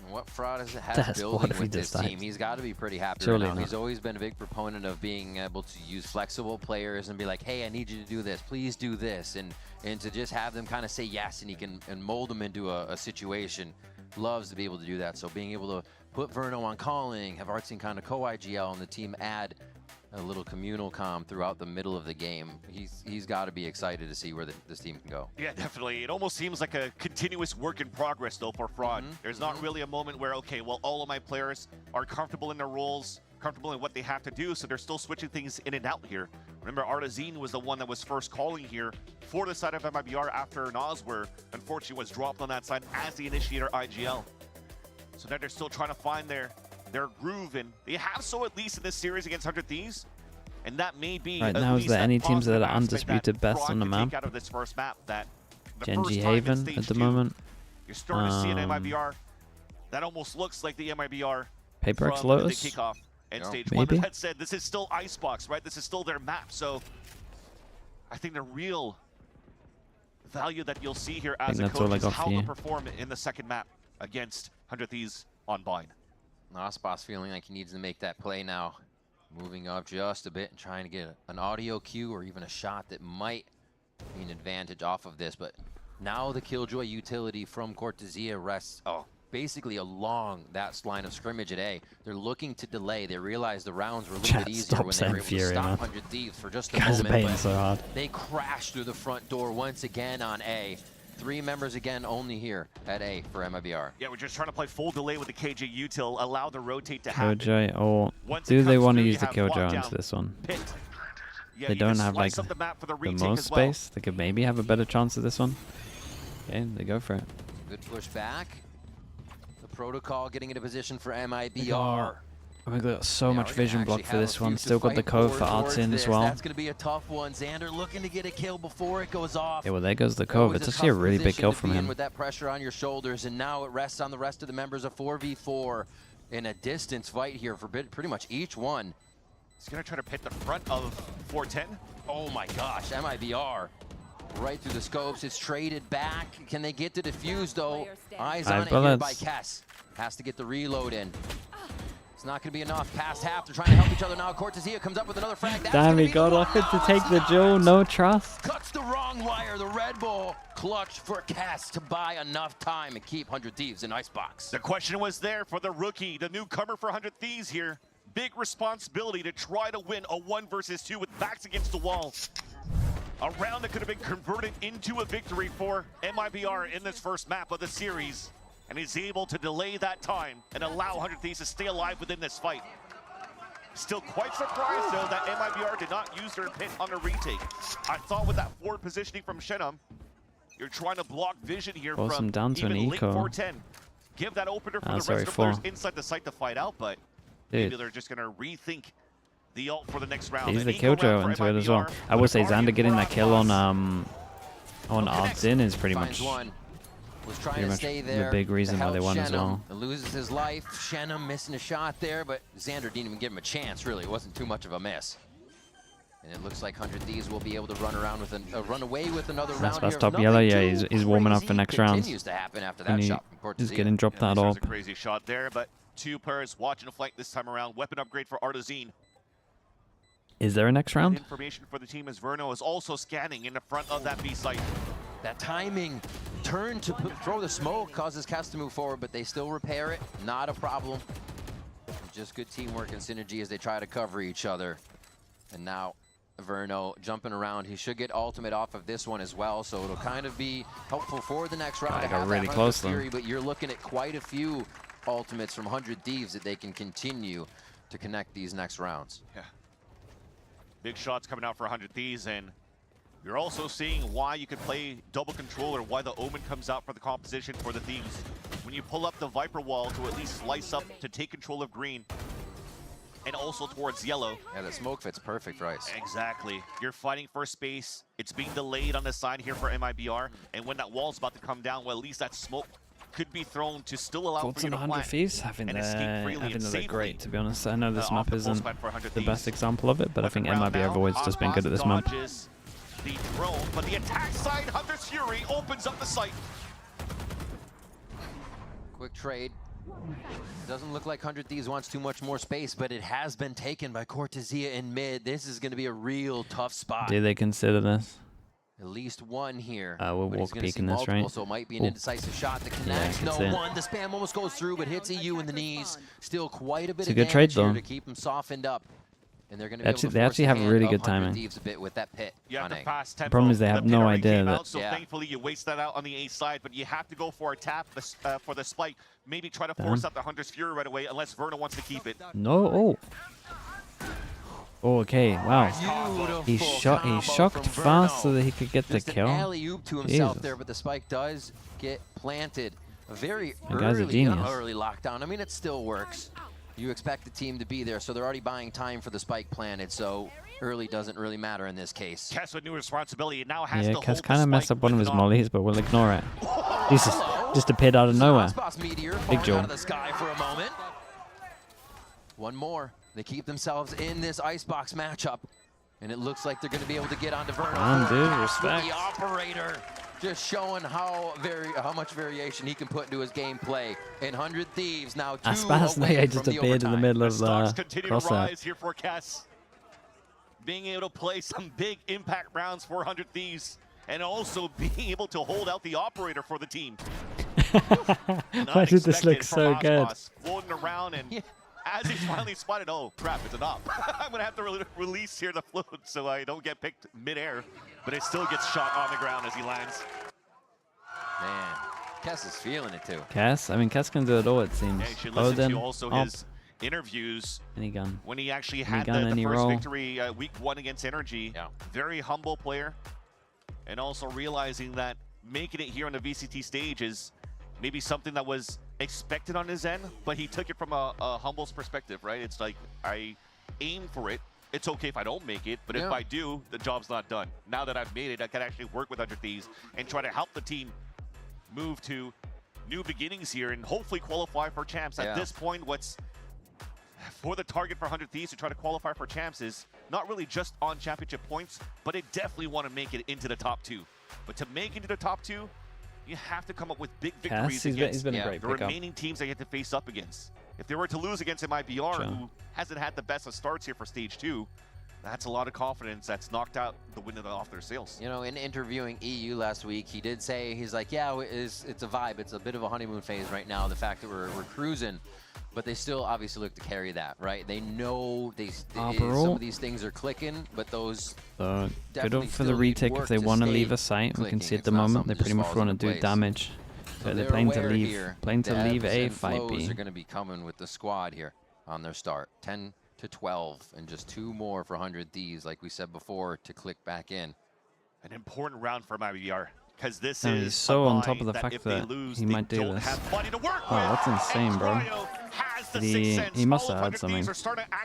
What Fraud has building with this team, he's got to be pretty happy right now. He's always been a big proponent of being able to use flexible players and be like, hey, I need you to do this, please do this, and to just have them kind of say yes, and he can mold them into a situation. Loves to be able to do that. So being able to put Verno on calling, have Artsine kind of co-IGL, and the team add a little communal comm throughout the middle of the game. He's got to be excited to see where this team can go. Yeah, definitely. It almost seems like a continuous work in progress, though, for Fraud. There's not really a moment where, okay, well, all of my players are comfortable in their roles, comfortable in what they have to do, so they're still switching things in and out here. Remember, Artazine was the one that was first calling here for the side of MIBR after Noswer, unfortunately, was dropped on that side as the initiator IGL. So now they're still trying to find their groove, and they have so at least in this series against 100 Thieves. And that may be right now, is there any teams that are undisputed best on the map? Out of this first map, that Genji Haven at the moment. You're starting to see an MIBR that almost looks like the MIBR Paper X from Lotus? the kickoff and stage maybe? 1. That said, this is still Icebox, right? This is still their map. So I think the real value that you'll see here as a coach is how they'll perform in the second map against 100 Thieves on Bind. Nosboss feeling like he needs to make that play now. Moving up just a bit and trying to get an audio cue or even a shot that might be an advantage off of this. But now the Killjoy utility from Cortezia rests basically along that line of scrimmage at A. They're looking to delay. They realize the rounds were a little bit easier when they were able to stop 100 Thieves for just a moment. So hard. They crashed through the front door once again on A. 3 members again only here at A for MIBR. Yeah, we're just trying to play full delay with the KJ util, allow the rotate to happen. Killjoy, or Once do it they comes want to through, use you the have Killjoy lockdown, onto this one? pit. Yeah, They you don't can have like slice up the map for the the retake most as well. space. They could maybe have a better chance of this one. Okay, they go for it. Good push back. The protocol getting into position for MIBR. Oh my god, so much we're gonna vision block actually for have this a one. few Still to got the fight code for towards arts in this. as well. That's going to be a tough one. Xander looking to get a kill before it goes off. Yeah, well, there goes the code. Always It's actually a tough really big position kill to from be in him. with that pressure on your shoulders, and now it rests on the rest of the members of 4v4 in a distance fight here for pretty much each one. He's going to try to pit the front of 410. Oh my gosh, MIBR. Right through the scopes, it's traded back. Can they get to defuse though? Eyes on it here by Kess. Has to get the reload in. It's not going to be enough. Past half, they're trying to help each other now. Cortezia comes up with another frag. That's Damn, he be got off it to take the duel. No trust. Cuts the wrong wire. The Red Bull clutch for Kess to buy enough time and keep 100 Thieves in Icebox. The question was there for the rookie, the newcomer for 100 Thieves here. Big responsibility to try to win a 1 versus 2 with backs against the wall. A round that could have been converted into a victory for MIBR in this first map of the series. And he's able to delay that time and allow 100 Thieves to stay alive within this fight. Still quite surprised, though, that MIBR did not use their pit on the retake. I thought with that forward positioning from Shenum, you're trying to block vision here Force from him down to even an late eco. 410. Give that opener for the rest sorry, of the players 4. inside the site to fight out, but maybe they're just going to rethink the ult for the next round. He's An the eco Killjoy round for into it as well. MIBR, I will but say Guardian Xander getting that kill on Connects. odds in is pretty Finds much one. Was trying pretty to much stay the there big reason to why they help won as well. Shenum. Loses his life. Shenum missing a shot there, but Xander didn't even give him a chance, really. It wasn't too much of a miss. And it looks like 100 Thieves will be able to run around with run away with another round That's here. top Nothing yellow. Yeah, too he's warming up for crazy next round. Continues to happen after that And he shot from is Cortezia. getting dropped that This was up. a crazy shot there, but 2 players watching a flank this time around. Weapon upgrade for Artazine. Is there a next And round? information for the team as Verno is also scanning in the front of that B site. That timing turn to throw the smoke causes Cass to move forward, but they still repair it. Not a problem. Just good teamwork and synergy as they try to cover each other. And now Verno jumping around. He should get ultimate off of this one as well, so it'll kind of be helpful for the next round. I to got have really that close Hunter though. Fury, but you're looking at quite a few ultimates from 100 Thieves that they can continue to connect these next rounds. Yeah. Big shots coming out for 100 Thieves, and you're also seeing why you could play double controller, why the Omen comes out for the composition for the Thieves. When you pull up the Viper wall to at least slice up to take control of green, and also towards yellow. Yeah, the smoke fits perfect for Ice. Exactly. You're fighting for space. It's being delayed on the side here for MIBR, and when that wall's about to come down, well, at least that smoke could be thrown to still allow Thoughts for you on to 100 plant. Thieves? I think and escape freely and they're safely, great, to be honest. I know this map off the isn't pulse for 100 the best Thieves. example of it, but I think Weapon round MIBR have now. always just been good at this map. Dodges the drone, but the attack side, Hunter's Fury opens up the site. Quick trade. Doesn't look like 100 Thieves wants too much more space, but it has been taken by Cortezia in mid. This is going to be a real tough spot. Do they consider this? At least one here. We'll but he's walk gonna see peeking this, multiple, right? so it might be an Ooh. indecisive shot that Yeah, I connects. can No see it. one. The spam almost goes through, but hits EU in the knees. Still quite a bit It's a of good trade, damage here though. to keep him softened up. And they're going to be Actually- able to they force actually the have hand really of good 100 timing. Thieves a bit with that pit. You have the running. fast tempo. problem is they The have pit no already idea came that- out, so Yeah. thankfully you waste that out on the A side, but you have to go for a tap for the spike. Maybe try to force out the Hunter's Fury right away, unless Verna wants to keep it. No. Oh. Oh, okay. Wow. He Beautiful shot. combo He shocked from fast Verno. so that he could get the Just an kill. alley-oop to himself Jesus. there, but the spike does get planted. A very That guy's a early genius. lockdown. I mean, it still works. You expect the team to be there, so they're already buying time for the spike planted, so early doesn't really matter in this case. Kess with new responsibility now has Yeah, to Kess hold kind the of messed spike up one of with his an mollies, but we'll ignore it. Jesus, just appeared out of nowhere. Icebox meteor Big falling jump. out of the sky for a moment. One more. They keep themselves in this Icebox matchup, and it looks like they're going to be able to get onto Verno. On, dude, Cass with respect. the operator, just showing how much variation he can put into his gameplay. And 100 Thieves now 2 Aspas away just from the appeared in the overtime. middle The of stocks the continue to crosshair. rise here for Kess. Being able to play some big impact rounds for 100 Thieves, and also being able to hold out the operator for the team. Why did this look Unexpected so from good? Aspas, floating around, and as he finally spotted, oh crap, it's an op. I'm gonna have to release here the float so I don't get picked mid-air, but it still gets shot on the ground as he lands. Man, Kess is feeling it too. Kess? I mean, Kess can do it all, it seems. Yeah, you should listen Odin, to also up. his interviews Any gun. when he actually Any had gun, the any first roll. victory week 1 against Energy. Yeah. Very humble player. And also realizing that making it here on the VCT stage is maybe something that was expected on his end, but he took it from a humble perspective, right? It's like, I aim for it. It's okay if I don't make it, but if I do, the job's not done. Now that I've made it, I can actually work with 100 Thieves and try to help the team move to new beginnings here and hopefully qualify for champs. At this point, what's for the target for 100 Thieves to try to qualify for champs is not really just on championship points, but they definitely want to make it into the top 2. But to make it into the top 2, you have to come up with big victories against he's been a great the pickup. remaining teams they have to face up against. If they were to lose against MIBR, who hasn't had the best of starts here for stage 2, that's a lot of confidence that's knocked out the wind off their sails. You know, in interviewing EU last week, he did say, he's like, yeah, it's a vibe. It's a bit of a honeymoon phase right now, the fact that we're cruising. But they still obviously look to carry that, right? They know some of these things are clicking, but those good up for the retake if they want to leave a site. We can see at the moment they pretty much want to do damage. So they're playing to leave a fight B. Are going to be coming with the squad here on their start. 10 to 12 and just 2 more for 100 Thieves, like we said before, to click back in. An important round for MIBR. Because this is he's so on top of the fact that he might do this. Oh, that's insane, bro. He must have had something. Had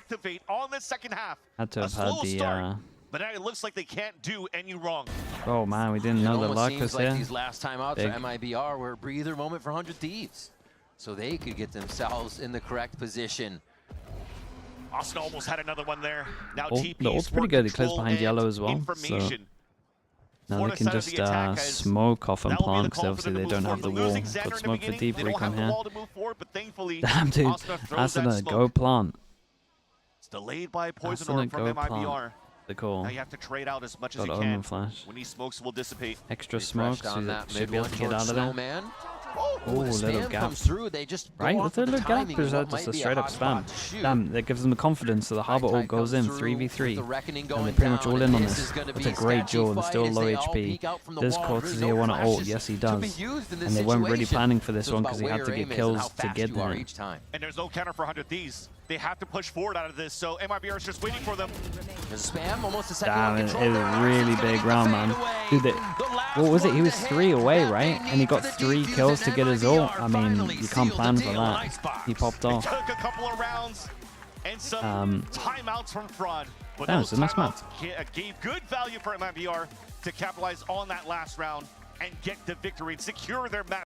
to have had the. But now it looks like they can't do any wrong. Oh man, we didn't know the luck was like here. These last timeouts for MIBR were a breather moment for 100 Thieves, so they could get themselves in the correct position. Austin almost had another one there. Now the ult's pretty good. He closed behind yellow as well. So now they can just smoke off and plant because obviously they don't have the wall. But smoke for deep recon here. Damn, dude. Asuna, go plant. It's delayed by poison orb from MIBR. The call. Now you have to trade out as much as you can. When he smokes, will dissipate. Extra smoke, so that should be able to get out of there. Oh, little gap. Comes through. They just right, with a little gap, or is that just a straight up spam? Damn, that gives them the confidence, so the Harbor ult goes in 3v3. And they're pretty much all in on this. It's a great duel, and still low HP. Does Cortezia want to ult? Yes, he does. And they weren't really planning for this one because he had to get kills to get there. And there's no counter for 100 Thieves. They have to push forward out of this, so MIBR is just waiting for them. There's a spam, almost a second. Damn, it is a really big round, man. Dude, what was it? He was 3 away, right? And he got 3 kills to get his ult. I mean, you can't plan for that. He popped off. Took a couple of rounds and some timeouts from Fraud. But that those was a nice timeouts gave good value for MIBR to capitalize on that last round and get the victory and secure their map.